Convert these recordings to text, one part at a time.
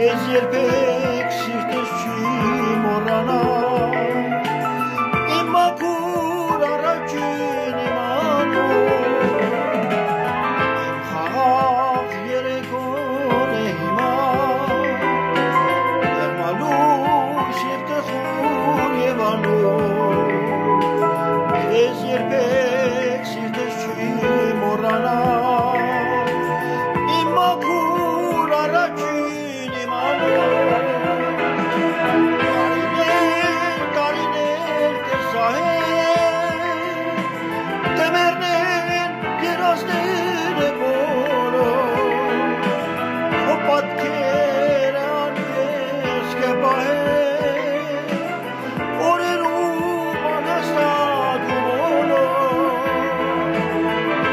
Քեզ երբեք սիրտս չի մոռանա Իմ մաքուր առաջին իմանով Իմ խաղաղ երեկոն է հիմա Եղմալուս և տխուր և անոր Քեզ երբեք սիրտս չի մոռանա Իմ մաքուր առաջին իմանով Տարիներ տեսահեր Թեմերներ երազները բոլոր Քո պատկերը անքես կպահեր Օրերում անհաստատ ու բոլոր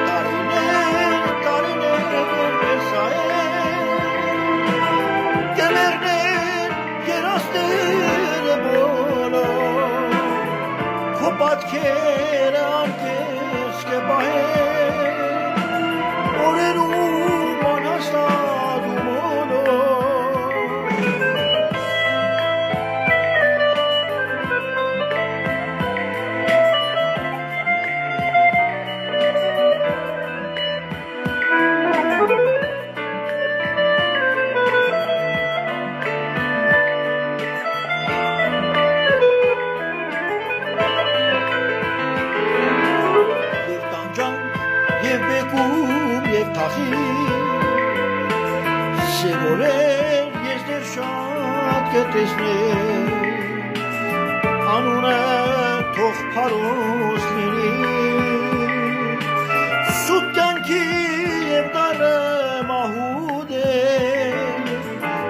Տարիներ տեսահեր Թեմերներ երազները բոլոր Քո պատկերը անքես կպահեր Օրերում անհաստատ ու բոլոր Եվ տանջանք և բեկում և թախի Սև օրեր ես դեռ շատ կտեսնեմ Անունը թող փարոս